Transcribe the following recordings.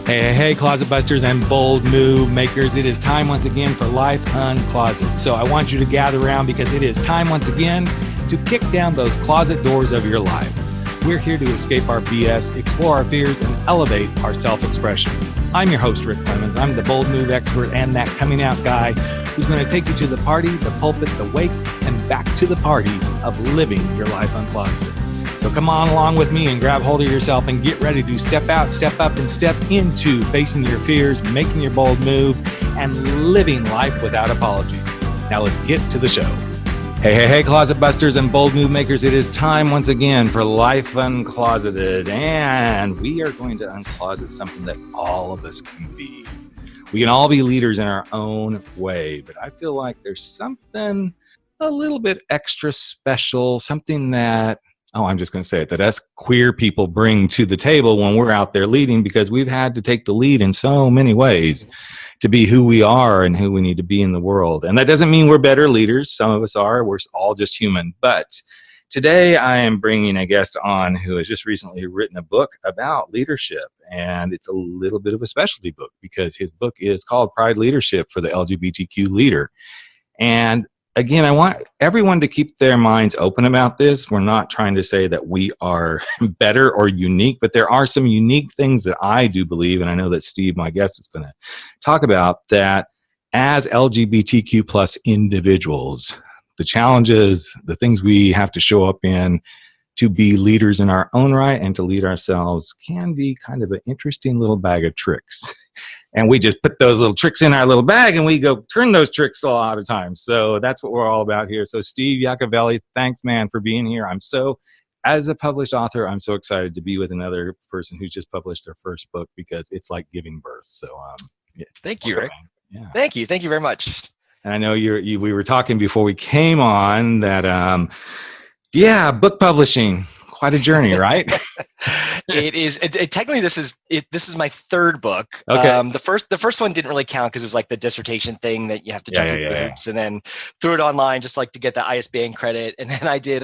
Hey, closet busters and bold move makers. It is time once again for Life Uncloseted. So I want you to gather around because it is time once again to kick down those closet doors of your life. We're here to escape our BS, explore our fears, and elevate our self-expression. I'm your host, Rick Clemens. I'm the bold move expert and that coming out guy who's going to take you to the party, the pulpit, the wake, and back to the party of living your life uncloseted. So come on along with me and grab hold of yourself and get ready to step out, step up, and step into facing your fears, making your bold moves, and living life without apologies. Now let's get to the show. Hey, closet busters and bold move makers. It is time once again for Life Uncloseted, and we are going to uncloset something that all of us can be. We can all be leaders in our own way, but I feel like there's something a little bit extra special, something that I'm just going to say it, that us queer people bring to the table when we're out there leading, because we've had to take the lead in so many ways to be who we are and who we need to be in the world. And that doesn't mean we're better leaders. Some of us are. We're all just human. But today I am bringing a guest on who has just recently written a book about leadership. And it's a little bit of a specialty book because his book is called Pride Leadership for the LGBTQ Leader. And again, I want everyone to keep their minds open about this. We're not trying to say that we are better or unique, but there are some unique things that I do believe, and I know that Steve, my guest, is going to talk about, that as LGBTQ plus individuals, the challenges, the things we have to show up in to be leaders in our own right and to lead ourselves can be kind of an interesting little bag of tricks. And we just put those little tricks in our little bag and we go turn those tricks a lot of times. So that's what we're all about here. So Steve Yacovelli, thanks, man, for being here. As a published author, I'm so excited to be with another person who's just published their first book because it's like giving birth. So yeah. Thank you, Rick. Yeah. Thank you very much. And I know we were talking before we came on that, book publishing, quite a journey, right? It is. Technically, this is my third book. Okay. The first one didn't really count because it was like the dissertation thing that you have to jump through hoops, and then threw it online just like to get the ISBN credit. And then I did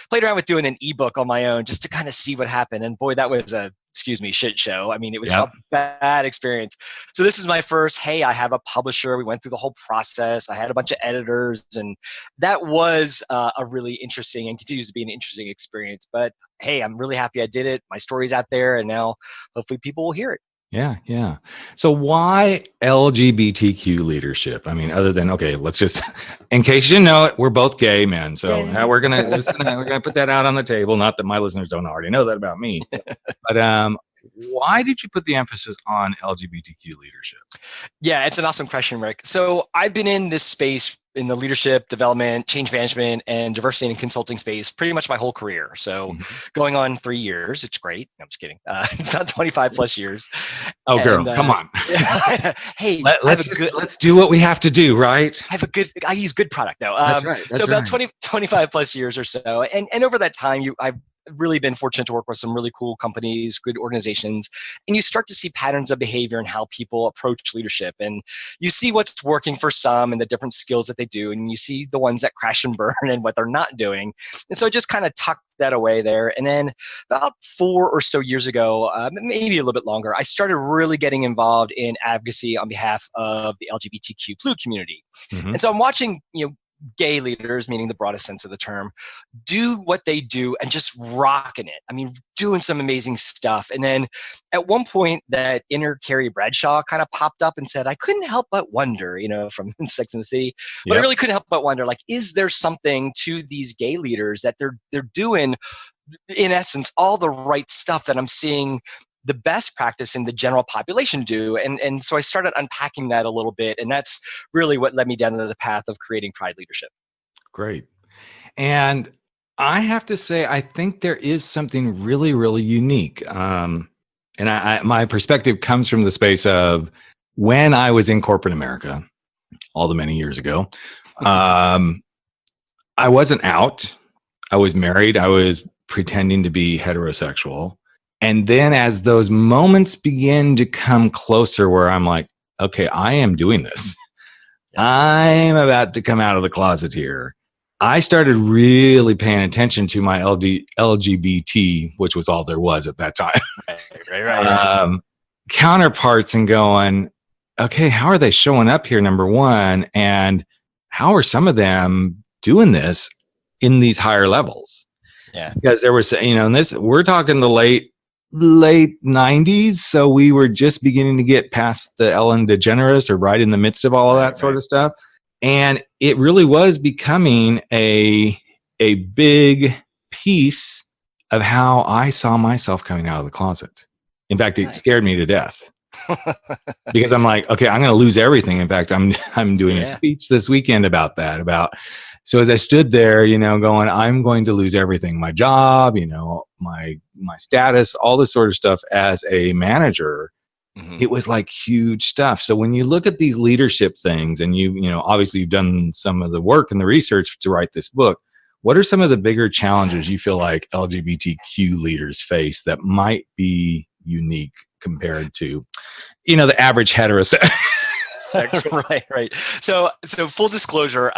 played around with doing an ebook on my own just to kind of see what happened. And boy, that was a shit show. I mean, it was a bad experience. So this is my first, hey, I have a publisher. We went through the whole process. I had a bunch of editors, and that was a really interesting and continues to be an interesting experience. But hey, I'm really happy I did it. My story's out there, and now hopefully people will hear it. Yeah. So why LGBTQ leadership? I mean, other than, let's just, in case you know it, we're both gay men. So we're gonna put that out on the table. Not that my listeners don't already know that about me, but why did you put the emphasis on LGBTQ leadership? Yeah, it's an awesome question, Rick. So I've been in this space in the leadership, development, change management, and diversity and consulting space pretty much my whole career. So going on 3 years. It's great. No, I'm just kidding. It's not 25 plus years. Oh, girl, come on. Hey, let's do what we have to do, right? I use good product now. That's right. So about 25 plus years or so. And over that time, I've really been fortunate to work with some really cool companies, good organizations, and you start to see patterns of behavior and how people approach leadership. And you see what's working for some and the different skills that they do, and you see the ones that crash and burn and what they're not doing. And so I just kind of tucked that away there. And then about 4 or so years ago, maybe a little bit longer, I started really getting involved in advocacy on behalf of the LGBTQ Blue community. Mm-hmm. And so I'm watching, gay leaders, meaning the broadest sense of the term, do what they do and just rocking it. I mean, doing some amazing stuff. And then at one point, that inner Carrie Bradshaw kind of popped up and said, I couldn't help but wonder, from Sex and the City, but I really couldn't help but wonder, like, is there something to these gay leaders that they're doing, in essence, all the right stuff that I'm seeing the best practice in the general population do. And so I started unpacking that a little bit. And that's really what led me down into the path of creating Pride Leadership. Great. And I have to say, I think there is something really, really unique. And my perspective comes from the space of when I was in corporate America, all the many years ago, I wasn't out. I was married. I was pretending to be heterosexual. And then as those moments begin to come closer where I'm like, okay, I am doing this. I'm about to come out of the closet here. I started really paying attention to my LGBT, which was all there was at that time. Right. counterparts and going, okay, how are they showing up here? Number one, and how are some of them doing this in these higher levels? Yeah. Because there was, and this, we're talking the late 90s. So we were just beginning to get past the Ellen DeGeneres, or right in the midst of all of that sort of stuff. And it really was becoming a big piece of how I saw myself coming out of the closet. In fact, it scared me to death. Because I'm like, okay, I'm going to lose everything. In fact, I'm doing a speech this weekend about that. So as I stood there, going, I'm going to lose everything, my job, my status, all this sort of stuff as a manager. Mm-hmm. It was like huge stuff. So when you look at these leadership things, and obviously you've done some of the work and the research to write this book, what are some of the bigger challenges you feel like LGBTQ leaders face that might be unique compared to, the average heterosexual? Right. So full disclosure,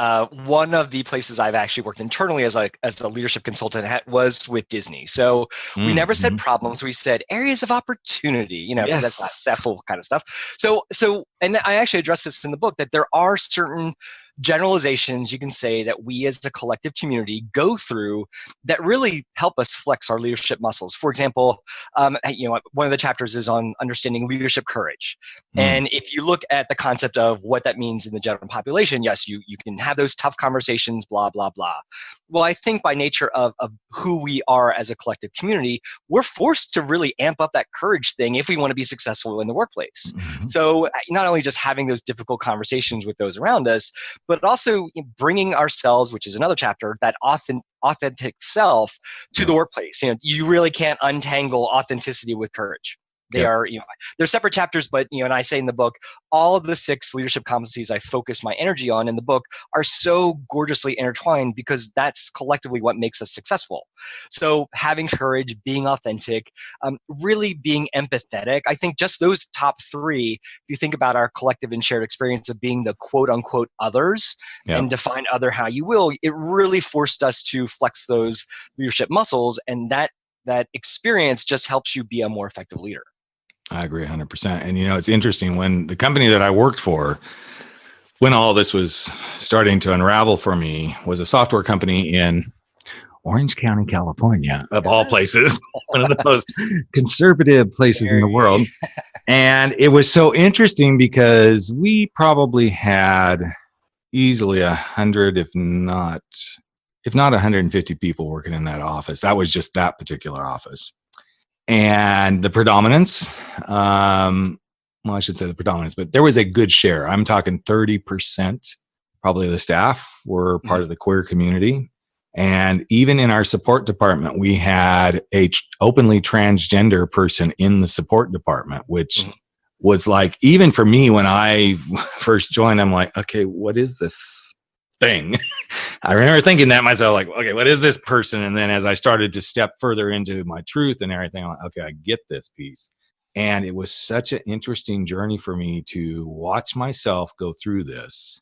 one of the places I've actually worked internally as a leadership consultant was with Disney. So we never said problems; we said areas of opportunity. Because that's not SEFL kind of stuff. So, and I actually address this in the book, that there are certain generalizations you can say that we as a collective community go through that really help us flex our leadership muscles. For example, one of the chapters is on understanding leadership courage. And if you look at the concept of what that means in the general population, yes, you can have those tough conversations, blah, blah, blah. Well, I think by nature of who we are as a collective community, we're forced to really amp up that courage thing if we want to be successful in the workplace. Mm-hmm. So not only just having those difficult conversations with those around us, but also bringing ourselves, which is another chapter, that authentic self to the workplace. You really can't untangle authenticity with courage. They are, they're separate chapters, but, and I say in the book, all of the 6 leadership competencies I focus my energy on in the book are so gorgeously intertwined, because that's collectively what makes us successful. So having courage, being authentic, really being empathetic. I think just those top 3, if you think about our collective and shared experience of being the quote unquote others, and define other how you will, it really forced us to flex those leadership muscles. And that experience just helps you be a more effective leader. I agree 100%. And, it's interesting, when the company that I worked for, when all this was starting to unravel for me, was a software company in Orange County, California, of all places, one of the most conservative places in the world. And it was so interesting because we probably had easily 100, if not 150 people working in that office. That was just that particular office. And the predominance, I should say the predominance, but there was a good share. I'm talking 30% probably of the staff were part of the queer community. And even in our support department, we had a openly transgender person in the support department, which was like, even for me, when I first joined, I'm like, okay, what is this thing? I remember thinking that myself, like, okay, what is this person? And then as I started to step further into my truth and everything, I'm like, okay, I get this piece. And it was such an interesting journey for me to watch myself go through this,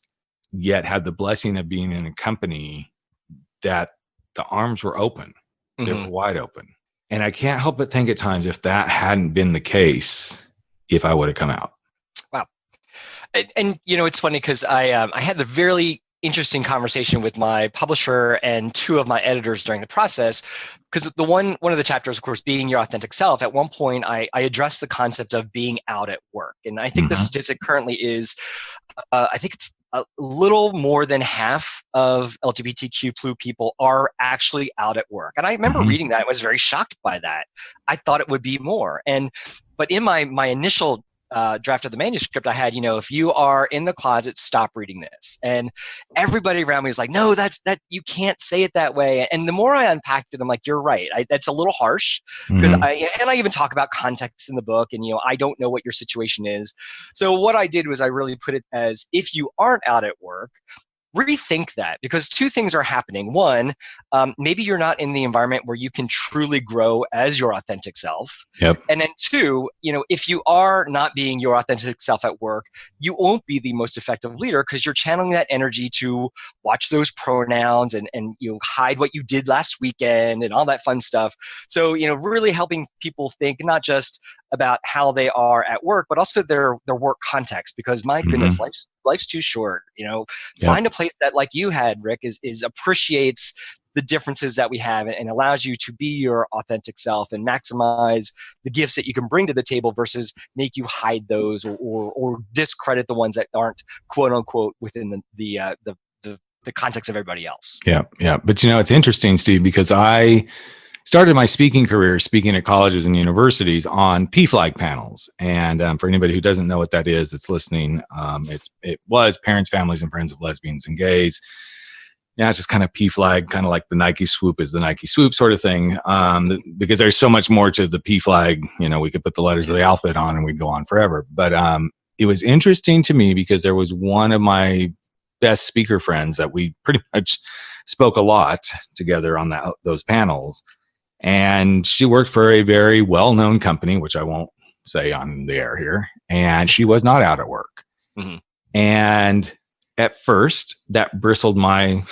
yet had the blessing of being in a company that the arms were open. They were wide open. And I can't help but think at times, if that hadn't been the case, if I would have come out. Wow. And it's funny because I had the very interesting conversation with my publisher and 2 of my editors during the process, because one of the chapters, of course, being your authentic self. At one point, I addressed the concept of being out at work, and I think the statistic currently is, I think it's a little more than half of LGBTQ people are actually out at work. And I remember reading that, I was very shocked by that. I thought it would be more, but in my initial draft of the manuscript, I had, if you are in the closet, stop reading this. And everybody around me was like, no, that you can't say it that way. And the more I unpacked it, I'm like, you're right. That's a little harsh, because I even talk about context in the book, and, I don't know what your situation is. So what I did was I really put it as, if you aren't out at work, rethink that, because 2 things are happening. One, maybe you're not in the environment where you can truly grow as your authentic self. Yep. And then 2, if you are not being your authentic self at work, you won't be the most effective leader, because you're channeling that energy to watch those pronouns and hide what you did last weekend and all that fun stuff. So, really helping people think not just about how they are at work, but also their work context, because my goodness, life's too short. Find a place that, like you had, Rick, is appreciates the differences that we have and allows you to be your authentic self and maximize the gifts that you can bring to the table versus make you hide those or discredit the ones that aren't quote unquote within the context of everybody else. Yeah. But it's interesting, Steve, because I started my speaking career speaking at colleges and universities on PFLAG panels. And for anybody who doesn't know what that is, that's listening, it was Parents, Families, and Friends of Lesbians and Gays. Yeah, it's just kind of PFLAG, kind of like the Nike swoop is the Nike swoop sort of thing, because there's so much more to the PFLAG. We could put the letters of the alphabet on and we'd go on forever. But it was interesting to me because there was one of my best speaker friends that we pretty much spoke a lot together on those panels. And she worked for a very well-known company, which I won't say on the air here. And she was not out at work. Mm-hmm. And at first, that bristled my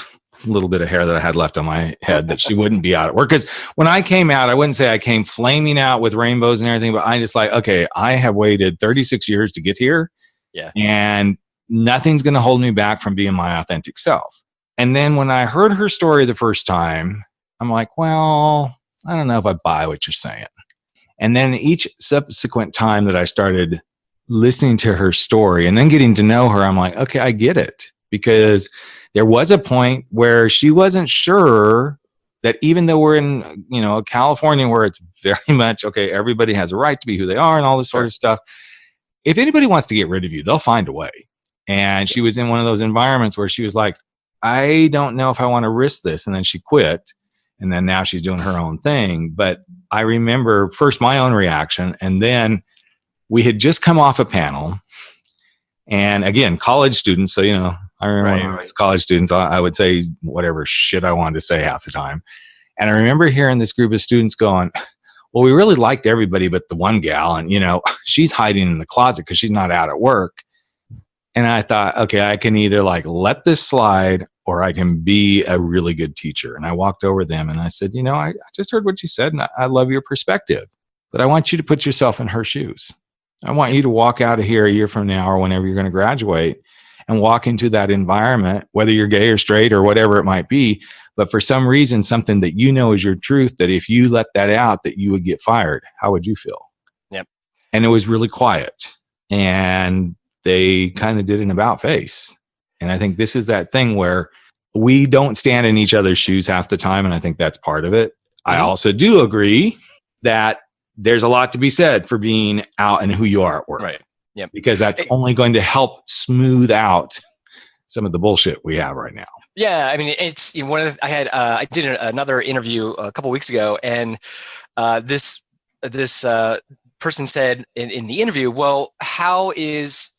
little bit of hair that I had left on my head that she wouldn't be out at work. Because when I came out, I wouldn't say I came flaming out with rainbows and everything, but I just like, okay, I have waited 36 years to get here. Yeah. And nothing's going to hold me back from being my authentic self. And then when I heard her story the first time, I'm like, well, I don't know if I buy what you're saying. And then each subsequent time that I started listening to her story and then getting to know her, I'm like, okay, I get it. Because there was a point where she wasn't sure that even though we're in, California where it's very much, okay, everybody has a right to be who they are and all this sort of stuff. If anybody wants to get rid of you, they'll find a way. And she was in one of those environments where she was like, I don't know if I want to risk this. And then she quit. And then now she's doing her own thing. But I remember first my own reaction. And then we had just come off a panel. And again, college students. So, I remember when I was college students, I would say whatever shit I wanted to say half the time. And I remember hearing this group of students going, well, we really liked everybody but the one gal. And, she's hiding in the closet because she's not out at work. And I thought, okay, I can either let this slide or I can be a really good teacher. And I walked over them and I said, I just heard what you said and I love your perspective, but I want you to put yourself in her shoes. I want you to walk out of here a year from now or whenever you're going to graduate and walk into that environment, whether you're gay or straight or whatever it might be. But for some reason, something that is your truth, that if you let that out, that you would get fired. How would you feel? Yep. And it was really quiet. And they kind of did an about face. And I think this is that thing where we don't stand in each other's shoes half the time. And I think that's part of it. Mm-hmm. I also do agree that there's a lot to be said for being out and who you are at work. Right. Yep. Because that's only going to help smooth out some of the bullshit we have right now. Yeah. I mean, it's one of the, I did another interview a couple weeks ago, and this person said in the interview, well, how is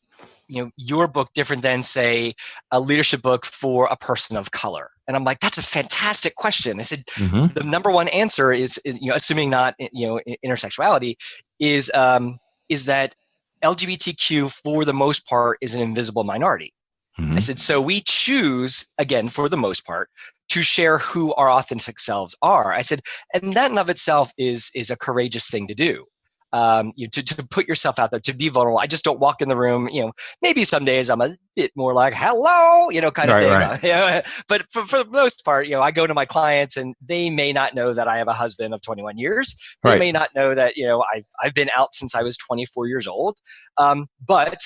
your book different than, say, a leadership book for a person of color? And I'm like, that's a fantastic question. I said, the number one answer is assuming not, intersexuality, is that LGBTQ for the most part is an invisible minority. I said, so we choose, again, for the most part, to share who our authentic selves are. I said, and that in of itself is a courageous thing to do. To put yourself out there, to be vulnerable. I just don't walk in the room, maybe some days I'm a bit more like, hello, kind of thing. Right. But for the most part, I go to my clients and they may not know that I have a husband of 21 years. They may not know that, I've been out since I was 24 years old. But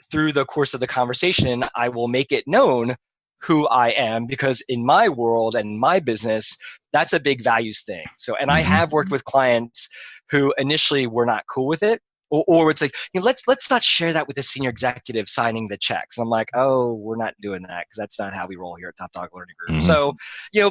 through the course of the conversation, I will make it known who I am, because in my world and my business, that's a big values thing. So, and I have worked with clients who initially were not cool with it, or it's like, let's not share that with the senior executive signing the checks. And I'm like, oh, we're not doing that because that's not how we roll here at Top Dog Learning Group. So,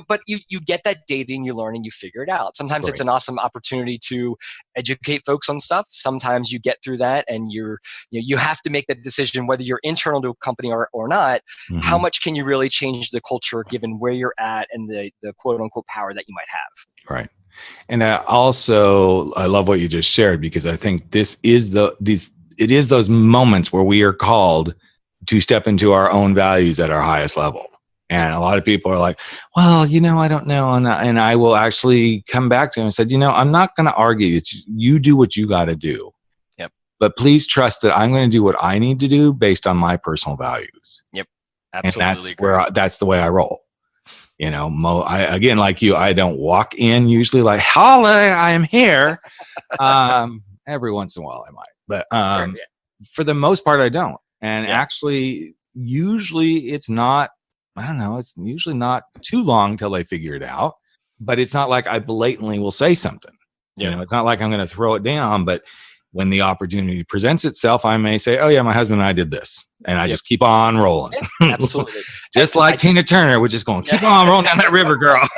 but you get that data and you learn and you figure it out. Sometimes it's an awesome opportunity to educate folks on stuff. Sometimes you get through that and you have to make that decision whether you're internal to a company or not. How much can you really change the culture given where you're at and the quote unquote power that you might have? Right. And I love what you just shared, because I think it is those moments where we are called to step into our own values at our highest level. And a lot of people are like, well, I don't know. And I will actually come back to him and said, I'm not going to argue. It's you do what you got to do. Yep. But please trust that I'm going to do what I need to do based on my personal values. Yep. Absolutely. And that's the way I roll. Again, like you, I don't walk in usually like, holla, I am here. Every once in a while I might, but Sure, yeah. for the most part, I don't. And Yeah. actually, usually it's not, I don't know, it's usually not too long till they figure it out, but it's not like I blatantly will say something. Yeah. It's not like I'm going to throw it down, but when the opportunity presents itself, I may say, oh yeah, my husband and I did this. And I just keep on rolling. Yeah, absolutely. Just like Tina Turner, we're just going, keep on rolling down that river, girl.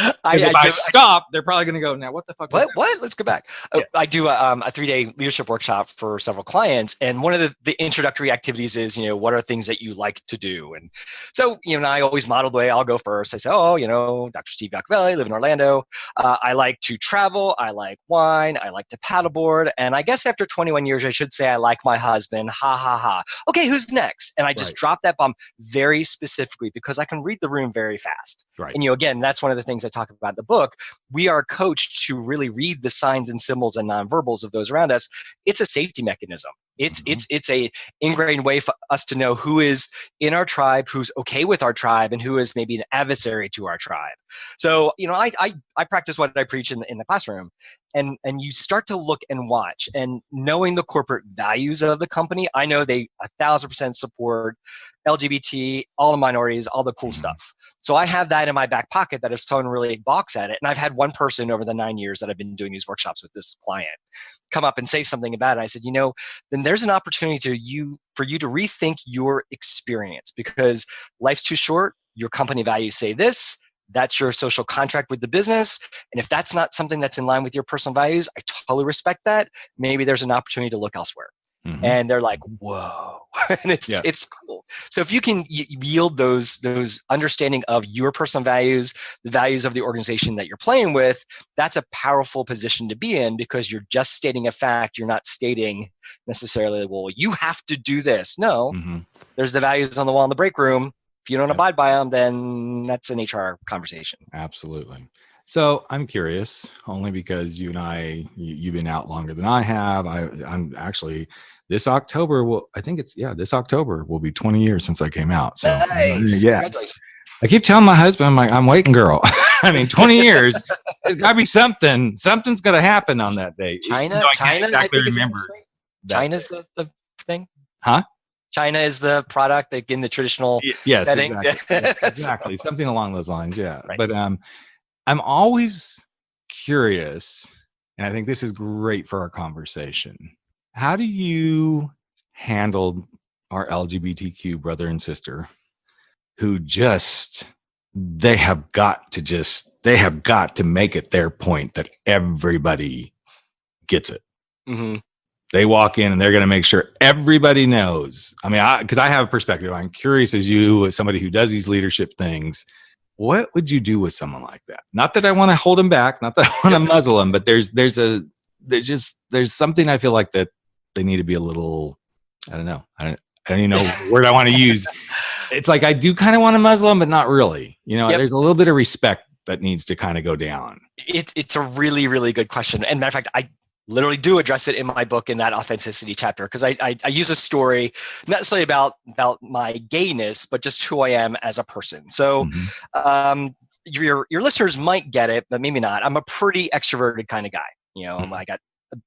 If I stop, they're probably going to go, now what the fuck? What? Let's go back. Yeah. I do a 3-day leadership workshop for several clients. And one of the introductory activities is, what are things that you like to do? And so, I always model the way. I'll go first. I say, Dr. Steve Yacovelli, live in Orlando. I like to travel. I like wine. I like to paddleboard. And I guess after 21 years, I should say I like my husband. Ha, ha, ha. Okay, who's next? And I just drop that bomb very specifically because I can read the room very fast. Right. And, again, that's one of the things I talk about in the book. We are coached to really read the signs and symbols and nonverbals of those around us. It's a safety mechanism. It's a ingrained way for us to know who is in our tribe, who's okay with our tribe, and who is maybe an adversary to our tribe. So, I practice what I preach in the classroom, and you start to look and watch, and knowing the corporate values of the company, I know they 1,000% support LGBT, all the minorities, all the cool stuff. So I have that in my back pocket that if someone really balks at it, and I've had one person over the 9 years that I've been doing these workshops with this client come up and say something about it. I said, then there's an opportunity for you to rethink your experience, because life's too short. Your company values say this. That's your social contract with the business. And if that's not something that's in line with your personal values, I totally respect that. Maybe there's an opportunity to look elsewhere. Mm-hmm. And they're like, whoa. And it's cool. So if you can yield those understanding of your personal values, the values of the organization that you're playing with, that's a powerful position to be in, because you're just stating a fact. You're not stating necessarily, well, you have to do this. No, there's the values on the wall in the break room. If you don't abide by them, then that's an HR conversation. Absolutely. So I'm curious, only because you and I, you've been out longer than I have. I'm actually, this October this October will be 20 years since I came out. So nice. Yeah, I keep telling my husband, I'm waiting, girl. 20 years, there's gotta be something. Something's gonna happen on that day. China, I can't exactly remember. China's the thing. Huh? China is the product in the traditional setting. Exactly. Something along those lines. Yeah. Right. But I'm always curious, and I think this is great for our conversation. How do you handle our LGBTQ brother and sister who they have got to make it their point that everybody gets it. Mm-hmm. They walk in and they're going to make sure everybody knows. Because I have a perspective. I'm curious, as somebody who does these leadership things, what would you do with someone like that? Not that I want to hold them back, not that I want to muzzle them, but there's something I feel like that they need to be a little, I don't know. I don't even know what word I want to use. It's like I do kind of want to muzzle them, but not really. There's a little bit of respect that needs to kind of go down. It's a really, really good question. And matter of fact, I literally do address it in my book in that authenticity chapter, because I use a story not necessarily about my gayness, but just who I am as a person. So your listeners might get it, but maybe not. I'm a pretty extroverted kind of guy. I got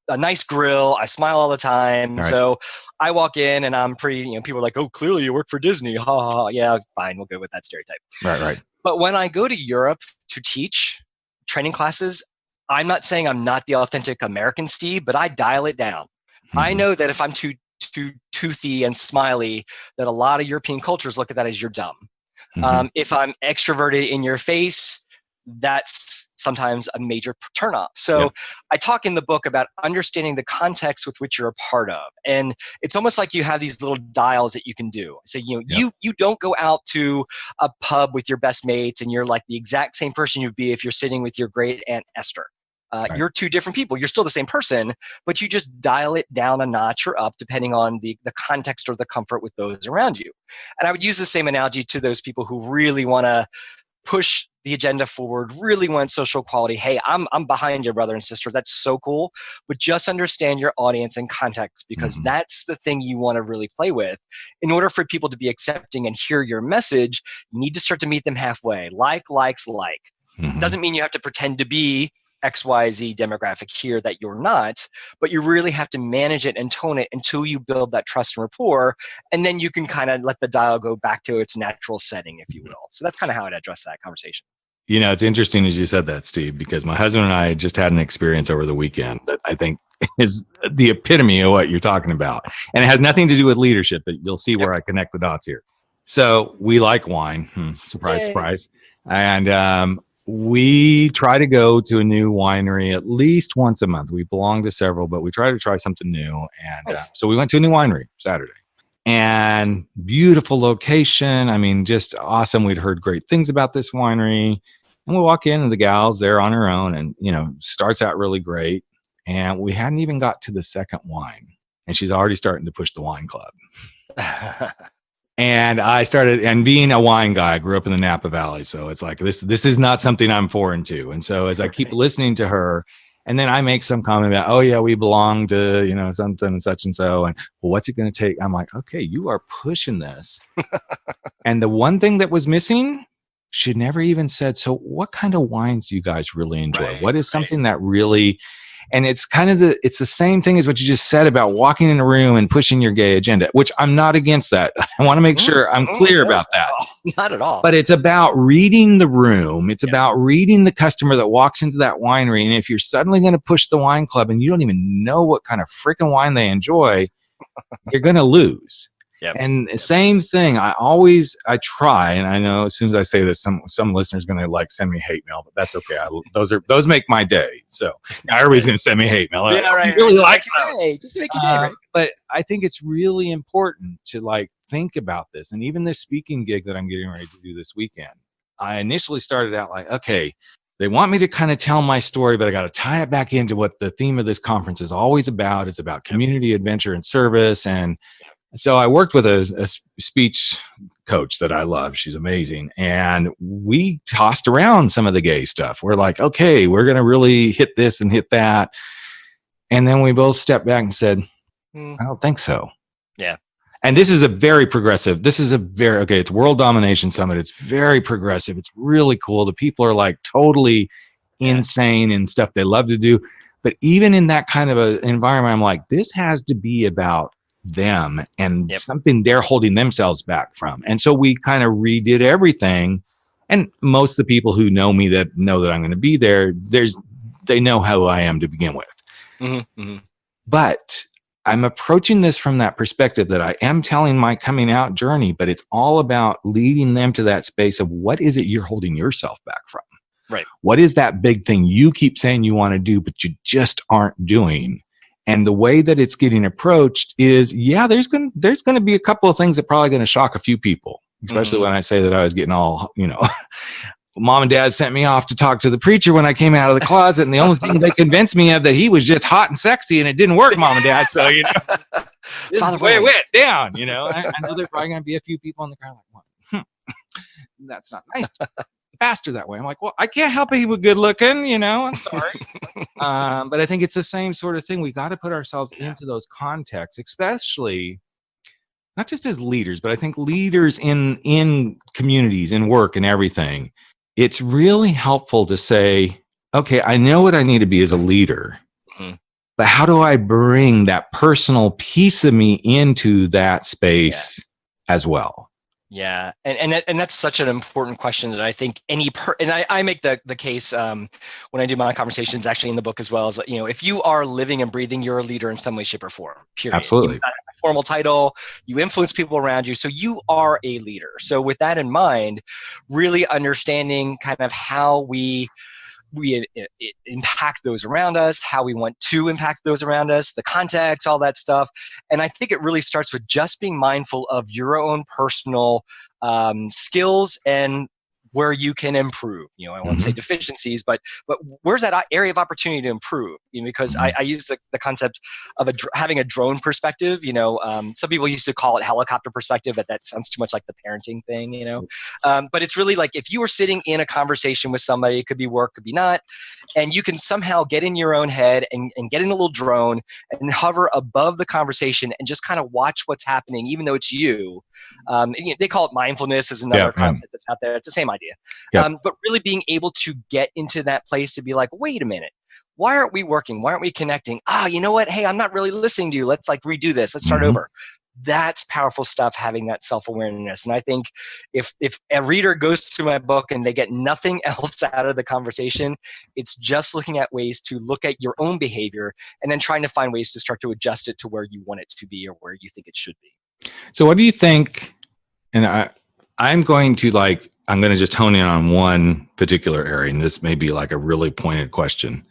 a nice grill. I smile all the time. Right. So I walk in and I'm pretty, people are like, oh, clearly you work for Disney. Ha ha ha. Yeah, fine. We'll go with that stereotype. Right. But when I go to Europe to teach training classes, I'm not saying I'm not the authentic American Steve, but I dial it down. I know that if I'm too toothy and smiley, that a lot of European cultures look at that as you're dumb. If I'm extroverted in your face, that's sometimes a major turnoff. So I talk in the book about understanding the context with which you're a part of. And it's almost like you have these little dials that you can do. So, you don't go out to a pub with your best mates and you're like the exact same person you'd be if you're sitting with your great Aunt Esther. Right. You're two different people. You're still the same person, but you just dial it down a notch or up depending on the context or the comfort with those around you. And I would use the same analogy to those people who really want to push the agenda forward, really want social equality. Hey, I'm behind your brother and sister. That's so cool. But just understand your audience and context, because that's the thing you want to really play with. In order for people to be accepting and hear your message, you need to start to meet them halfway. Likes. Doesn't mean you have to pretend to be XYZ demographic here that you're not, but you really have to manage it and tone it until you build that trust and rapport, and then you can kind of let the dial go back to its natural setting, if you will. So that's kind of how I'd address that conversation. You know, it's interesting as you said that, Steve, because my husband and I just had an experience over the weekend that I think is the epitome of what you're talking about. And it has nothing to do with leadership, but you'll see where I connect the dots here. So we like wine. Surprise, surprise. And we try to go to a new winery at least once a month. We belong to several, but we try to try something new. And so we went to a new winery Saturday. And beautiful location. I mean, just awesome. We'd heard great things about this winery. And we walk in and the gal's there on her own and, you know, starts out really great. And we hadn't even got to the second wine. And she's already starting to push the wine club. And I started, and being a wine guy, I grew up in the Napa Valley. So it's like, this is not something I'm foreign to. And so as I keep listening to her, and then I make some comment about, oh yeah, we belong to, you know, something and such and so. And well, what's it going to take? I'm like, okay, you are pushing this. And the one thing that was missing, she never even said, so what kind of wines do you guys really enjoy? What is something that really, and it's kind of it's the same thing as what you just said about walking in a room and pushing your gay agenda, which I'm not against that. I want to make sure I'm clear about that. Not at all. But it's about reading the room. It's about reading the customer that walks into that winery. And if you're suddenly going to push the wine club and you don't even know what kind of freaking wine they enjoy, you're going to lose. And same thing. I try, and I know as soon as I say this, some listeners are going to like send me hate mail, but that's okay. Those make my day. So everybody's going to send me hate mail. Really like that. Just make your day, right? But I think it's really important to like think about this. And even this speaking gig that I'm getting ready to do this weekend, I initially started out like, okay, they want me to kind of tell my story, but I got to tie it back into what the theme of this conference is always about. It's about community, adventure, and service. And so I worked with a speech coach that I love. She's amazing. And we tossed around some of the gay stuff. We're like, okay, we're going to really hit this and hit that. And then we both stepped back and said, I don't think so. Yeah. And this is a very progressive, it's World Domination Summit. It's very progressive. It's really cool. The people are like totally insane and stuff they love to do. But even in that kind of an environment, I'm like, this has to be about them and something they're holding themselves back from. And so we kind of redid everything. And most of the people who know me that know that I'm going to be there, they know how I am to begin with. But I'm approaching this from that perspective that I am telling my coming out journey, but it's all about leading them to that space of what is it you're holding yourself back from? Right. What is that big thing you keep saying you want to do, but you just aren't doing? And the way that it's getting approached is, there's going to be a couple of things that probably going to shock a few people, especially when I say that I was getting all, mom and dad sent me off to talk to the preacher when I came out of the closet. And the only thing they convinced me of that he was just hot and sexy and it didn't work, mom and dad. So, this is the way it went down, I know there's probably going to be a few people in the crowd like, that's not nice. Faster that way. I'm like, well, I can't help it. He was good looking, I'm sorry. But I think it's the same sort of thing. We got to put ourselves into those contexts, especially not just as leaders, but I think leaders in communities, in work and everything. It's really helpful to say, okay, I know what I need to be as a leader, but how do I bring that personal piece of me into that space as well? Yeah, and that's such an important question that I think I make the case when I do my conversations, actually in the book as well, is if you are living and breathing, you're a leader in some way, shape, or form. Period. Absolutely. You've got a formal title, you influence people around you, so you are a leader. So with that in mind, really understanding kind of how we impact those around us, how we want to impact those around us, the context, all that stuff. And I think it really starts with just being mindful of your own personal skills and where you can improve. I won't say deficiencies, but where's that area of opportunity to improve? Because I use the concept of having a drone perspective. Some people used to call it helicopter perspective, but that sounds too much like the parenting thing. But it's really like if you were sitting in a conversation with somebody, it could be work, could be not, and you can somehow get in your own head and get in a little drone and hover above the conversation and just kind of watch what's happening, even though it's you. They call it mindfulness, is another concept that's out there. It's the same idea. But really being able to get into that place to be like, wait a minute, why aren't we working? Why aren't we connecting? You know what? Hey, I'm not really listening to you. Let's redo this. Let's start over. That's powerful stuff, having that self-awareness. And I think if a reader goes to my book and they get nothing else out of the conversation, it's just looking at ways to look at your own behavior and then trying to find ways to start to adjust it to where you want it to be or where you think it should be. So what do you think, and I'm going to just hone in on one particular area, and this may be like a really pointed question.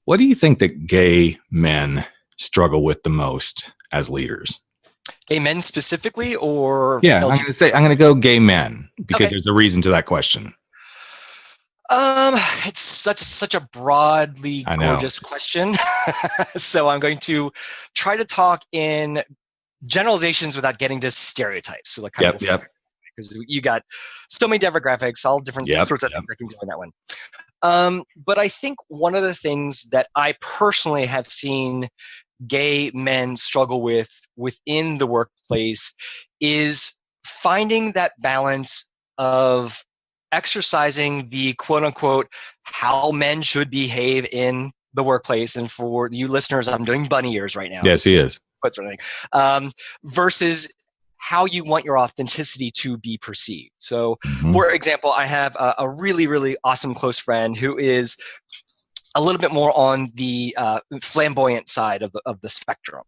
What do you think that gay men struggle with the most as leaders? Gay men specifically, or I'm going to go gay men because Okay. there's a reason to that question. It's such a broadly gorgeous question. So I'm going to try to talk in generalizations without getting to stereotypes. So because you got so many demographics, all different sorts of things I can do in that one. But I think one of the things that I personally have seen gay men struggle with within the workplace is finding that balance of exercising the quote unquote how men should behave in the workplace. And for you listeners, I'm doing bunny ears right now. Yes, he is. Versus how you want your authenticity to be perceived. So, for example, I have a really, really awesome close friend who is a little bit more on the flamboyant side of the spectrum.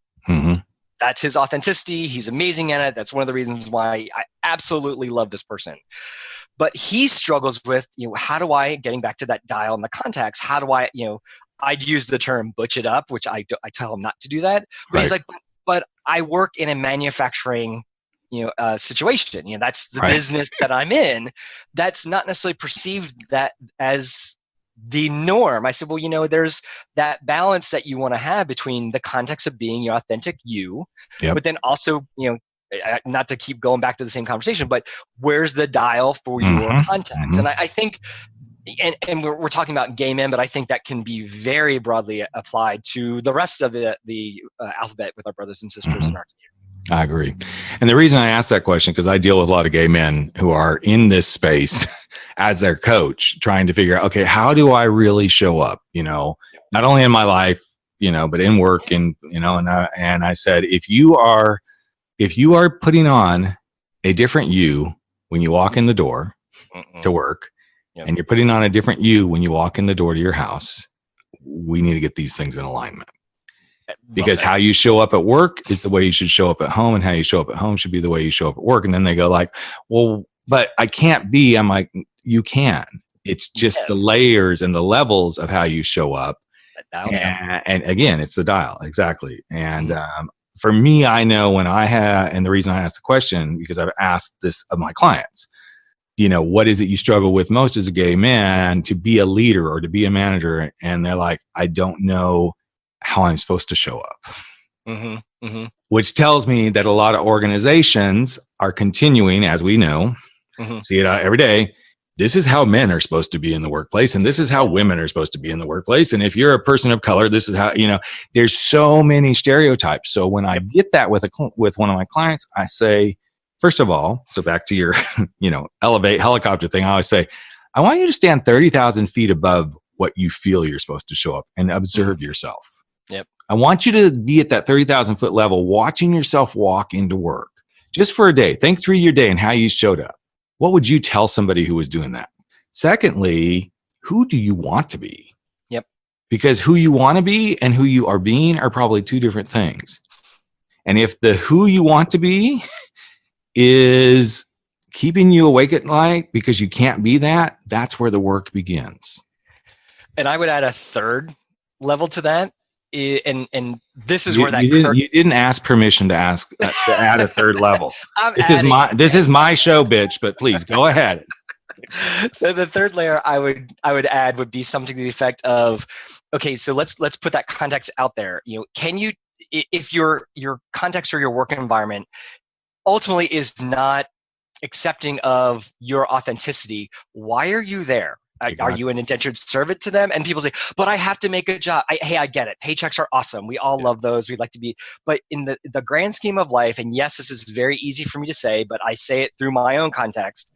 That's his authenticity. He's amazing at it. That's one of the reasons why I absolutely love this person. But he struggles with, how do I, getting back to that dial and the contacts, how do I, I'd use the term butch it up, which I tell him not to do that. But he's like, but I work in a manufacturing situation. That's the business that I'm in. That's not necessarily perceived that as the norm. I said, well, there's that balance that you want to have between the context of being your authentic you, but then also, not to keep going back to the same conversation, but where's the dial for your context? And I think, and we're talking about gay men, but I think that can be very broadly applied to the rest of the alphabet with our brothers and sisters in our community. I agree. And the reason I asked that question, because I deal with a lot of gay men who are in this space as their coach, trying to figure out, okay, how do I really show up, not only in my life, but in work and I said, if you are putting on a different you when you walk in the door to work, and you're putting on a different you when you walk in the door to your house, we need to get these things in alignment. Because how you show up at work is the way you should show up at home, and how you show up at home should be the way you show up at work. And then they go like, well, but I can't be. I'm like, you can. It's just the layers and the levels of how you show up. And again, it's the dial. Exactly. And for me, I know when and the reason I asked the question, because I've asked this of my clients, what is it you struggle with most as a gay man to be a leader or to be a manager? And they're like, I don't know how I'm supposed to show up. Which tells me that a lot of organizations are continuing, as we know, see it every day. This is how men are supposed to be in the workplace, and this is how women are supposed to be in the workplace. And if you're a person of color, this is how, there's so many stereotypes. So when I get that with one of my clients, I say, first of all, so back to your, elevate helicopter thing, I always say, I want you to stand 30,000 feet above what you feel you're supposed to show up and observe yourself. I want you to be at that 30,000 foot level, watching yourself walk into work just for a day. Think through your day and how you showed up. What would you tell somebody who was doing that? Secondly, who do you want to be? Because who you want to be and who you are being are probably two different things. And if the who you want to be is keeping you awake at night because you can't be that, that's where the work begins. And I would add a third level to that. And this is where that you didn't ask permission to add a third level. This is my show, bitch. But please go ahead. So the third layer I would add would be something to the effect of, okay, so let's put that context out there. Can you, if your context or your work environment ultimately is not accepting of your authenticity, why are you there? Are you an indentured servant to them? And people say, but I have to make a job. Hey, I get it. Paychecks are awesome. We all love those. We'd like to be, but in the grand scheme of life, and yes, this is very easy for me to say, but I say it through my own context,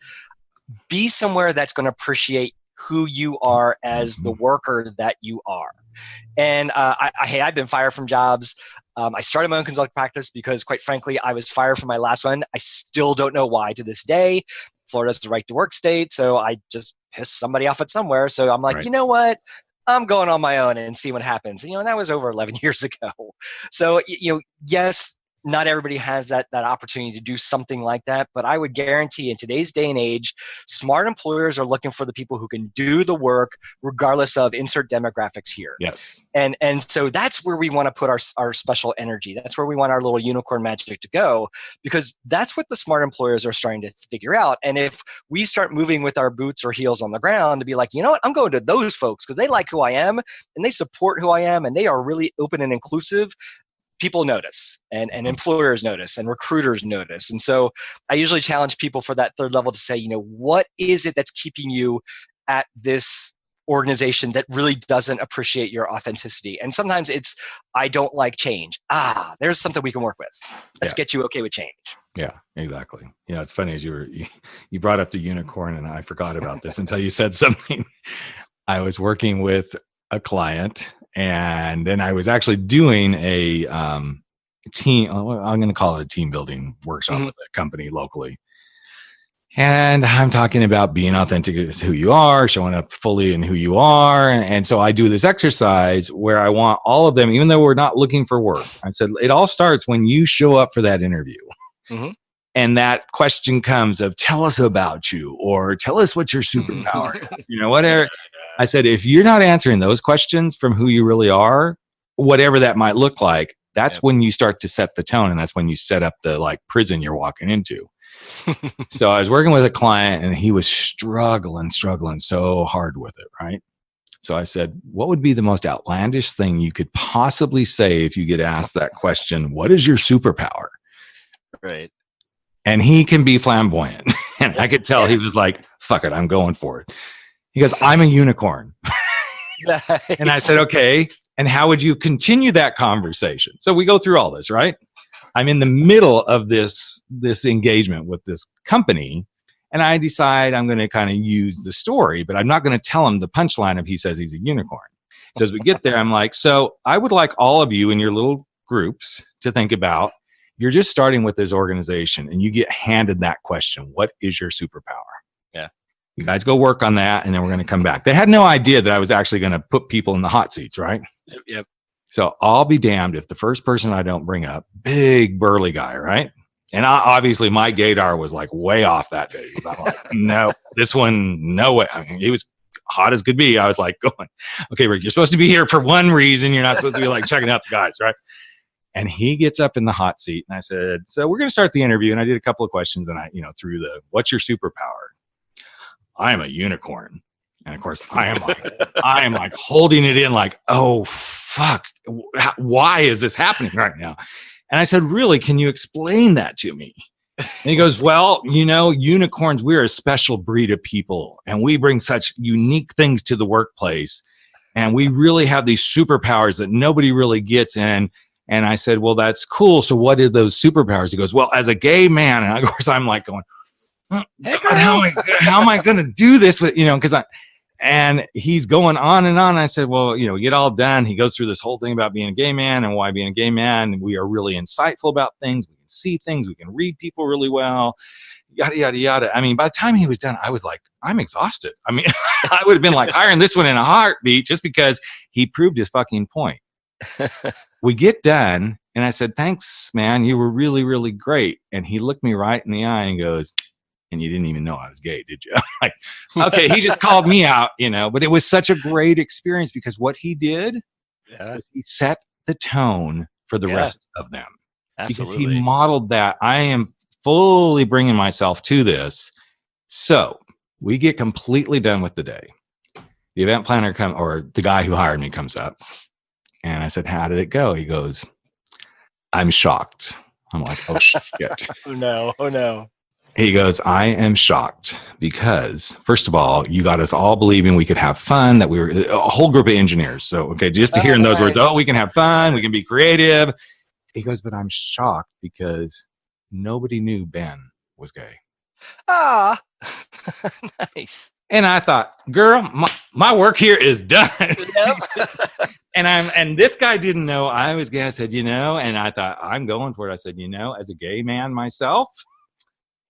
be somewhere that's going to appreciate who you are as the worker that you are. And hey, I've been fired from jobs. I started my own consulting practice because, quite frankly, I was fired from my last one. I still don't know why to this day. Florida's the right to work state, so I just pissed somebody off at somewhere. So I'm like, you know what? I'm going on my own and see what happens. And that was over 11 years ago. So, yes, not everybody has that opportunity to do something like that, but I would guarantee in today's day and age, smart employers are looking for the people who can do the work regardless of insert demographics here. Yes. And so that's where we want to put our special energy. That's where we want our little unicorn magic to go, because that's what the smart employers are starting to figure out. And if we start moving with our boots or heels on the ground to be like, you know what, I'm going to those folks because they like who I am and they support who I am and they are really open and inclusive, people notice and employers notice and recruiters notice. And so I usually challenge people for that third level to say, what is it that's keeping you at this organization that really doesn't appreciate your authenticity? And sometimes it's, I don't like change. There's something we can work with. Let's get you okay with change. Yeah, exactly. It's funny as you brought up the unicorn, and I forgot about this until you said something. I was working with a client, and then I was actually doing a team, I'm going to call it a team building workshop with a company locally. And I'm talking about being authentic as who you are, showing up fully in who you are. And so I do this exercise where I want all of them, even though we're not looking for work, I said, it all starts when you show up for that interview. And that question comes of, tell us about you, or tell us what your superpower is, whatever. I said, if you're not answering those questions from who you really are, whatever that might look like, that's when you start to set the tone. And that's when you set up the prison you're walking into. So I was working with a client and he was struggling so hard with it. Right. So I said, what would be the most outlandish thing you could possibly say if you get asked that question? What is your superpower? Right. And he can be flamboyant. And I could tell he was like, fuck it, I'm going for it. He goes, I'm a unicorn. Nice. And I said, okay. And how would you continue that conversation? So we go through all this, right? I'm in the middle of this engagement with this company, and I decide I'm going to kind of use the story, but I'm not going to tell him the punchline of he says he's a unicorn. So as we get there, I'm like, so I would like all of you in your little groups to think about, you're just starting with this organization and you get handed that question. What is your superpower? Yeah. You guys go work on that, and then we're going to come back. They had no idea that I was actually going to put people in the hot seats, right? Yep. So I'll be damned if the first person I don't bring up, big burly guy, right? And obviously my gaydar was way off that day. I'm like, no, this one, no way. I mean, he was hot as could be. I was like going, okay, Rick, you're supposed to be here for one reason. You're not supposed to be checking out the guys, right? And he gets up in the hot seat, and I said, so we're going to start the interview. And I did a couple of questions, and I, through the, what's your superpower? I am a unicorn. And of course I am like holding it in oh, fuck. Why is this happening right now? And I said, really, can you explain that to me? And he goes, well, unicorns, we're a special breed of people, and we bring such unique things to the workplace. And we really have these superpowers that nobody really gets. And I said, well, that's cool. So what are those superpowers? He goes, well, as a gay man. And of course I'm going, oh, God, how am I going to do this with, and he's going on and on. I said, well, get all done. He goes through this whole thing about being a gay man and why being a gay man. We are really insightful about things. We can see things. We can read people really well, yada, yada, yada. I mean, by the time he was done, I was like, I'm exhausted. I mean, I would have been hiring this one in a heartbeat just because he proved his fucking point. We get done, and I said, thanks, man. You were really, really great. And he looked me right in the eye and goes, and you didn't even know I was gay, did you? Okay, he just called me out, but it was such a great experience because what he did was he set the tone for the rest of them. Absolutely. Because he modeled that. I am fully bringing myself to this. So We get completely done with the day. The event planner or the guy who hired me comes up, and I said, how did it go? He goes, I'm shocked. I'm like, oh shit. Oh no. Oh no. He goes, I am shocked because, first of all, you got us all believing we could have fun, that we were a whole group of engineers. So, okay, just to hear in those words, oh, we can have fun, we can be creative. He goes, but I'm shocked because nobody knew Ben was gay. Ah, nice. And I thought, girl, my work here is done. Yep. And this guy didn't know I was gay. I said, and I thought, I'm going for it. I said, as a gay man myself,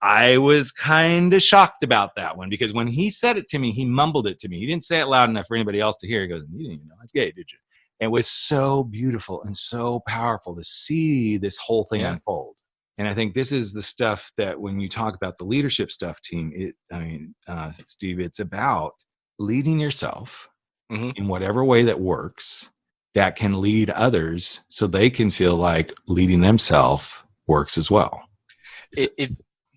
I was kind of shocked about that one, because when he said it to me, he mumbled it to me. He didn't say it loud enough for anybody else to hear. He goes, you didn't even know it's gay, did you? It was so beautiful and so powerful to see this whole thing unfold. And I think this is the stuff that when you talk about the leadership stuff, team, Steve, it's about leading yourself in whatever way that works, that can lead others so they can feel like leading themselves works as well.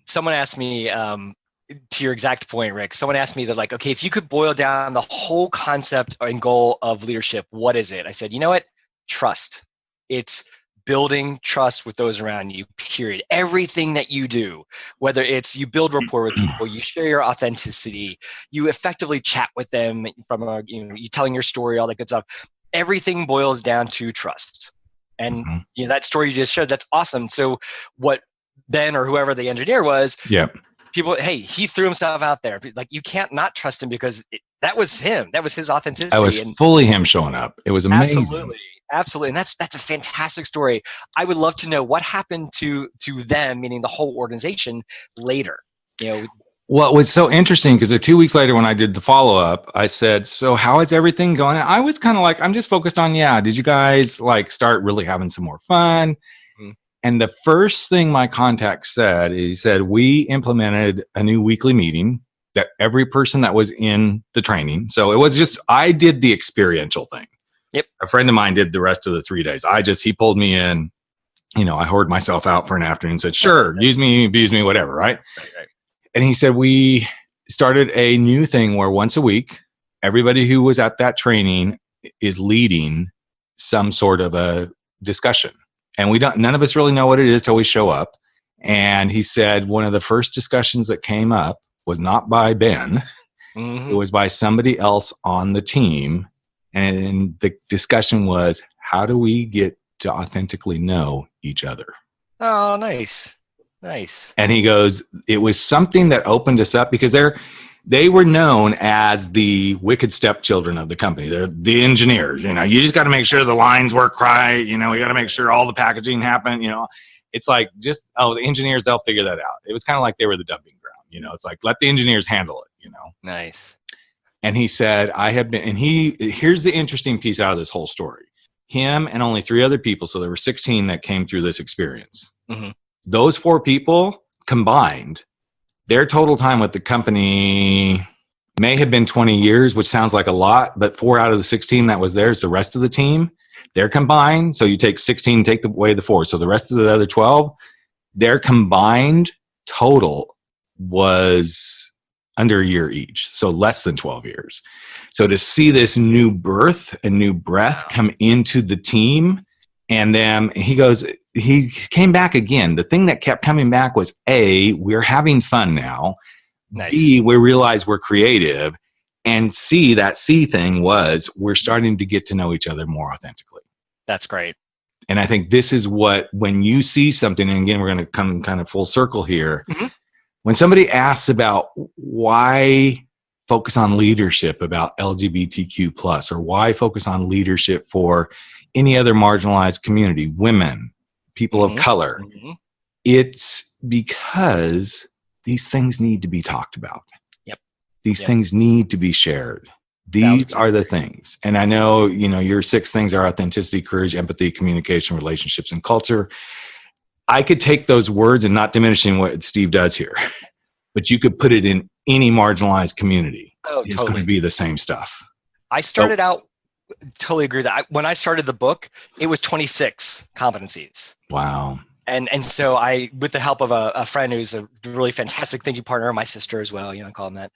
Someone asked me, to your exact point, Rick, someone asked me that, like, okay, if you could boil down the whole concept and goal of leadership, what is it? I said, you know what? Trust. It's building trust with those around you, period. Everything that you do, whether it's you build rapport with people, you share your authenticity, you effectively chat with them from you telling your story, all that good stuff. Everything boils down to trust. And that story you just showed, that's awesome. So what Ben or whoever the engineer was, people, hey, he threw himself out there. Like, you can't not trust him because that was him. That was his authenticity. That was fully him showing up. It was amazing. Absolutely. And that's a fantastic story. I would love to know what happened to them, meaning the whole organization, later. Well, it was so interesting because 2 weeks later when I did the follow-up, I said, so how is everything going? And I was kind of like, I'm just focused on, did you guys like start really having some more fun? And the first thing my contact said, he said, we implemented a new weekly meeting that every person that was in the training. So it was just, I did the experiential thing. Yep. A friend of mine did the rest of the 3 days. He pulled me in, I hoarded myself out for an afternoon and said, sure, use me, abuse me, whatever. Right. And he said, we started a new thing where once a week, everybody who was at that training is leading some sort of a discussion. And none of us really know what it is till we show up. And he said, one of the first discussions that came up was not by Ben. It was by somebody else on the team. And the discussion was, how do we get to authentically know each other? Oh, nice. Nice. And he goes, it was something that opened us up because they were known as the wicked stepchildren of the company. They're the engineers. You just got to make sure the lines work right. We got to make sure all the packaging happen. It's like the engineers, they'll figure that out. It was kind of like they were the dumping ground. It's like, let the engineers handle it. Nice. And he said, here's the interesting piece out of this whole story. Him and only 3 other people, so there were 16 that came through this experience. Those 4 people combined, their total time with the company may have been 20 years, which sounds like a lot, but 4 out of the 16 that was there is the rest of the team. They're combined. So you take 16, take away the 4. So the rest of the other 12, their combined total was under a year each. So less than 12 years. So to see this new birth and new breath come into the team, and then he came back again. The thing that kept coming back was A, we're having fun now. Nice. B, we realize we're creative. And C, that C thing was we're starting to get to know each other more authentically. That's great. And I think this is when you see something, and again, we're going to come kind of full circle here. When somebody asks about why focus on leadership about LGBTQ plus, or why focus on leadership for any other marginalized community, women, people of color, it's because these things need to be talked about. These things need to be shared. These are the things. And I know, your 6 things are authenticity, courage, empathy, communication, relationships, and culture. I could take those words, and not diminishing what Steve does here, but you could put it in any marginalized community. It's going to be the same stuff. I started out, totally agree with that. When I started the book, it was 26 competencies. Wow. And so I, with the help of a friend who's a really fantastic thinking partner, my sister as well, I call him that.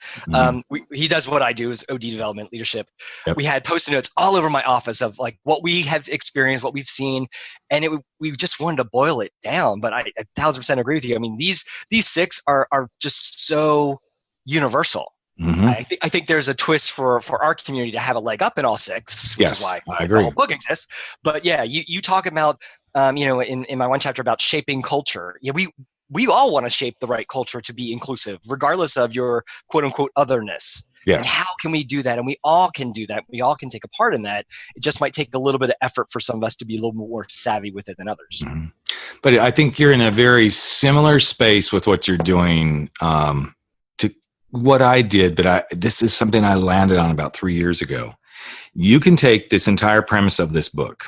He does what I do, is OD development leadership. Yep. We had Post-it notes all over my office of like what we have experienced, what we've seen, and we just wanted to boil it down. But I 1,000% agree with you. I mean, these 6 are just so universal. I think there's a twist for our community to have a leg up in all 6, which is why I agree. The whole book exists. But yeah, you talk about in my one chapter about shaping culture. Yeah, we all want to shape the right culture to be inclusive, regardless of your quote unquote otherness. Yes. And how can we do that? And we all can do that. We all can take a part in that. It just might take a little bit of effort for some of us to be a little more savvy with it than others. But I think you're in a very similar space with what you're doing to what I did, but this is something I landed on about 3 years ago. You can take this entire premise of this book,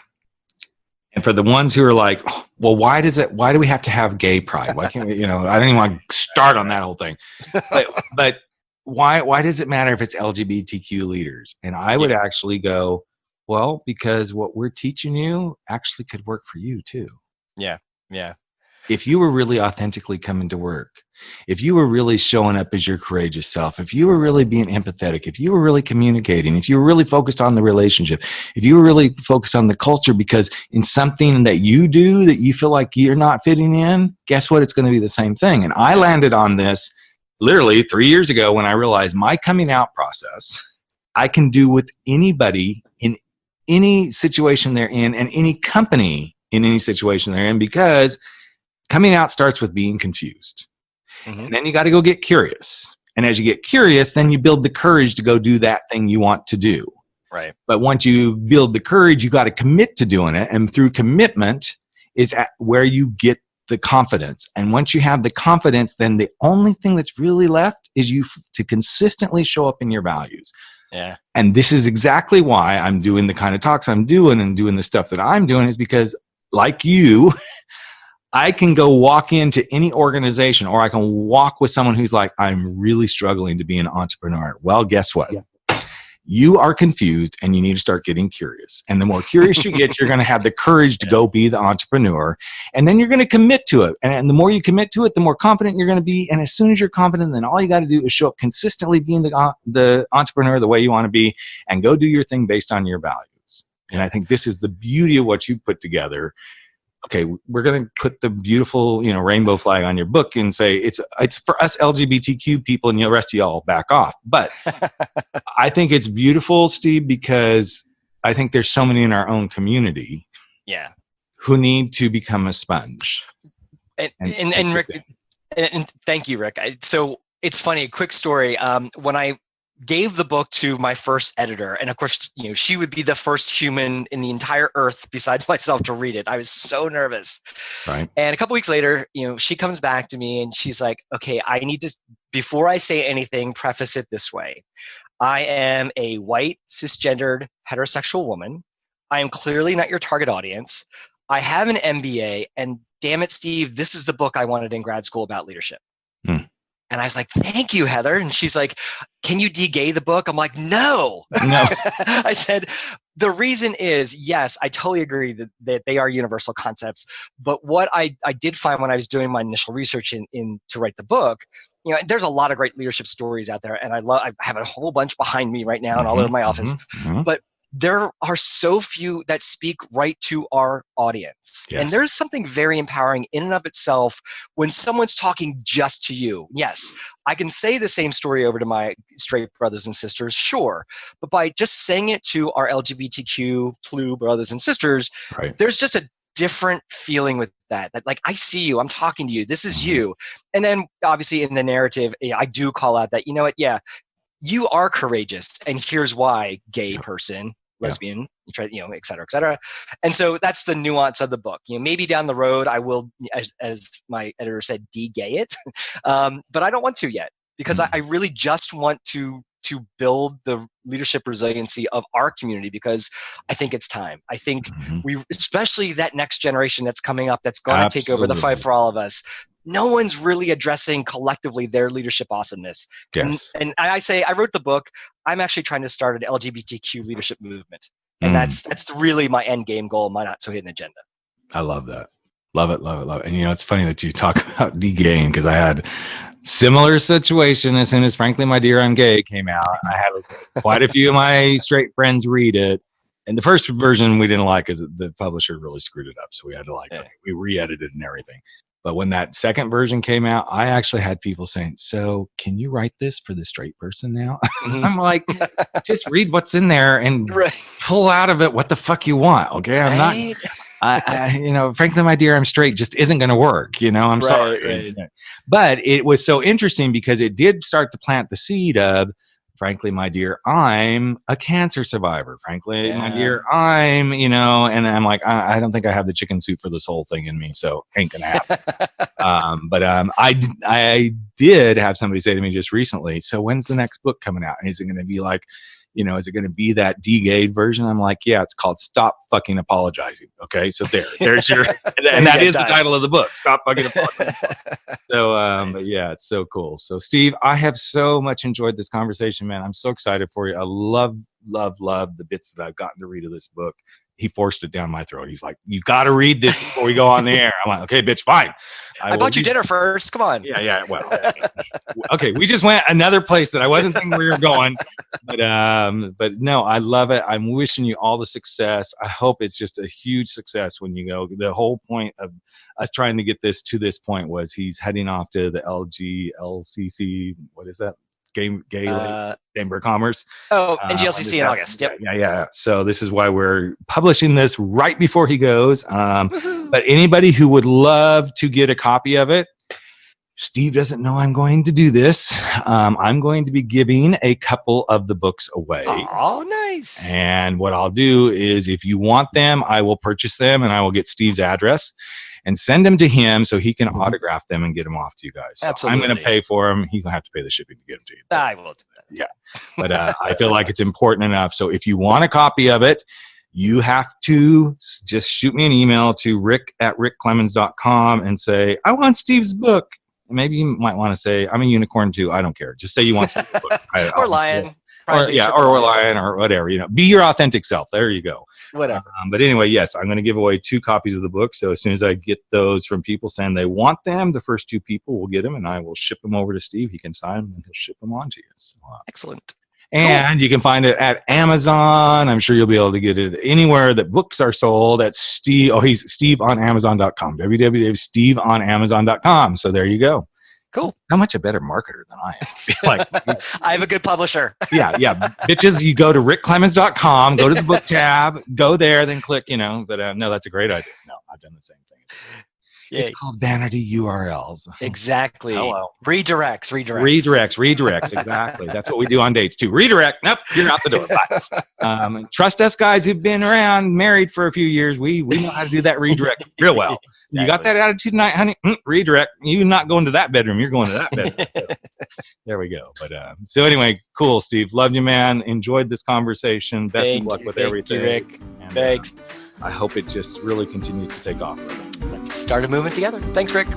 and for the ones who are like, oh, well, why do we have to have gay pride? Why can't we, I don't even want to start on that whole thing. But why does it matter if it's LGBTQ leaders? And I would actually go, well, because what we're teaching you actually could work for you too. Yeah. If you were really authentically coming to work, if you were really showing up as your courageous self, if you were really being empathetic, if you were really communicating, if you were really focused on the relationship, if you were really focused on the culture, because in something that you do that you feel like you're not fitting in, guess what? It's going to be the same thing. And I landed on this literally 3 years ago when I realized my coming out process, I can do with anybody in any situation they're in and any company in any situation they're in, because coming out starts with being confused. And then you got to go get curious. And as you get curious, then you build the courage to go do that thing you want to do. Right. But once you build the courage, you got to commit to doing it. And through commitment is where you get the confidence. And once you have the confidence, then the only thing that's really left is you to consistently show up in your values. Yeah. And this is exactly why I'm doing the kind of talks I'm doing and doing the stuff that I'm doing, is because, like you, I can go walk into any organization, or I can walk with someone who's like, I'm really struggling to be an entrepreneur. Well, guess what? You are confused and you need to start getting curious. And the more curious you get, you're going to have the courage to go be the entrepreneur. And then you're going to commit to it. And the more you commit to it, the more confident you're going to be. And as soon as you're confident, then all you got to do is show up consistently being the entrepreneur the way you want to be, and go do your thing based on your values. And I think this is the beauty of what you put together. Okay, we're going to put the beautiful, rainbow flag on your book and say it's for us LGBTQ people, and the rest of y'all back off. But I think it's beautiful, Steve, because I think there's so many in our own community, who need to become a sponge. And Rick, and thank you, Rick. So it's funny. A quick story. When I gave the book to my first editor, and of course, she would be the first human in the entire earth besides myself to read it. I was so nervous. Right. And a couple weeks later, she comes back to me and she's like, okay, I need to, before I say anything, preface it this way. I am a white, cisgendered, heterosexual woman. I am clearly not your target audience. I have an MBA, and damn it, Steve, this is the book I wanted in grad school about leadership. And I was like, thank you, Heather. And she's like, can you de-gay the book? I'm like, no. I said, the reason is, yes, I totally agree that they are universal concepts. But what I did find when I was doing my initial research to write the book, there's a lot of great leadership stories out there. And I have a whole bunch behind me right now and all over my office. But there are so few that speak right to our audience. Yes. And there's something very empowering in and of itself when someone's talking just to you. Yes, I can say the same story over to my straight brothers and sisters, sure. But by just saying it to our LGBTQ PLU brothers and sisters, there's just a different feeling with that. Like, I see you, I'm talking to you, this is you. And then obviously in the narrative, I do call out that, you are courageous, and here's why, gay person, lesbian, et cetera, et cetera. And so that's the nuance of the book. Maybe down the road I will, as my editor said, de-gay it, but I don't want to yet, because I really just want to build the leadership resiliency of our community, because I think it's time. I think especially that next generation that's coming up, that's going to take over the fight for all of us. No one's really addressing collectively their leadership awesomeness. Yes. And I say, I wrote the book, I'm actually trying to start an LGBTQ leadership movement. And that's really my end game goal, my not so hidden agenda. I love that. Love it, love it, love it. And it's funny that you talk about de-gaying, because I had similar situation as soon as Frankly My Dear I'm Gay came out. I had quite a few of my straight friends read it. And the first version we didn't like, because the publisher really screwed it up. So we had to we re-edited and everything. But when that second version came out, I actually had people saying, so can you write this for the straight person now? Mm-hmm. I'm like, just read what's in there and pull out of it what the fuck you want. Okay. I'm not, Frankly My Dear I'm Straight just isn't going to work. I'm sorry. Right. But it was so interesting because it did start to plant the seed of, frankly, my dear, I'm a cancer survivor. Frankly, my dear, I'm, and I'm like, I don't think I have the chicken soup for this whole thing in me, so ain't gonna happen. But I did have somebody say to me just recently, so when's the next book coming out? And is it going to be like, is it going to be that de-gayed version? I'm like, yeah, it's called Stop Fucking Apologizing. Okay, so there's your, and that is the title of the book, Stop Fucking Apologizing. So, nice. But yeah, it's so cool. So Steve, I have so much enjoyed this conversation, man. I'm so excited for you. I love the bits that I've gotten to read of this book. He forced it down my throat. He's like, you got to read this before we go on the air. I'm like, okay, bitch, fine. I bought you dinner first. Come on. Yeah. Well, okay. We just went another place that I wasn't thinking we were going, but no, I love it. I'm wishing you all the success. I hope it's just a huge success when you go. The whole point of us trying to get this to this point was he's heading off to the LGLCC. What is that? Gay Chamber of Commerce. And GLCC in August. Yep. Yeah. So this is why we're publishing this right before he goes. But anybody who would love to get a copy of it, Steve doesn't know I'm going to do this. I'm going to be giving a couple of the books away. Oh, nice. And what I'll do is, if you want them, I will purchase them and I will get Steve's address and send them to him so he can autograph them and get them off to you guys. So absolutely. I'm going to pay for them. He's going to have to pay the shipping to get them to you. I will do that. Yeah. But I feel like it's important enough. So if you want a copy of it, you have to just shoot me an email to rick@rickclemens.com and say, I want Steve's book. Maybe you might want to say, I'm a unicorn too. I don't care. Just say you want Steve's book. Or lion. Or lion or whatever, be your authentic self. There you go. Whatever. But anyway, yes, I'm going to give away 2 copies of the book. So as soon as I get those from people saying they want them, the first 2 people will get them, and I will ship them over to Steve. He can sign them and he'll ship them on to you. So, excellent. And you can find it at Amazon. I'm sure you'll be able to get it anywhere that books are sold. That's Steve. Oh, he's SteveOnAmazon.com. www.steveonamazon.com. So there you go. Cool. How much a better marketer than I am. I have a good publisher. Yeah. Bitches, you go to rickclemens.com, go to the book tab, go there, then click, But no, that's a great idea. No, I've done the same thing. It's called vanity URLs. Exactly. Hello. Redirects. Exactly. That's what we do on dates too. Redirect. Nope. You're out the door. Bye. Trust us guys who've been around, married for a few years. We know how to do that redirect real well. Exactly. You got that attitude tonight, honey? Redirect. You're not going to that bedroom. You're going to that bedroom. There we go. But so anyway, cool, Steve. Loved you, man. Enjoyed this conversation. Best of luck with everything. Thank you, Rick. And, thanks. I hope it just really continues to take off. Let's start a movement together. Thanks, Rick.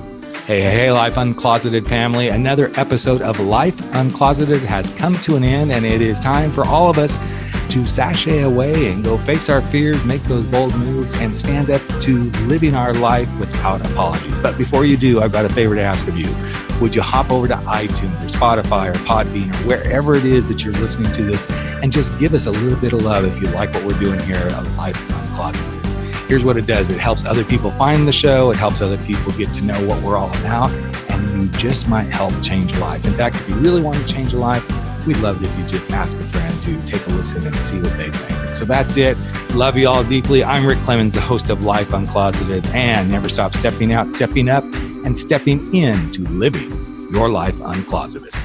Hey, Life Uncloseted family. Another episode of Life Uncloseted has come to an end, and it is time for all of us to sashay away and go face our fears, make those bold moves, and stand up to living our life without apology. But before you do, I've got a favor to ask of you. Would you hop over to iTunes or Spotify or Podbean or wherever it is that you're listening to this and just give us a little bit of love if you like what we're doing here at Life Uncloseted. Here's what it does. It helps other people find the show. It helps other people get to know what we're all about. And you just might help change a life. In fact, if you really want to change a life, we'd love it if you just ask a friend to take a listen and see what they think. So that's it. Love you all deeply. I'm Rick Clemens, the host of Life Uncloseted. And never stop stepping out, stepping up, and stepping into living your life uncloseted.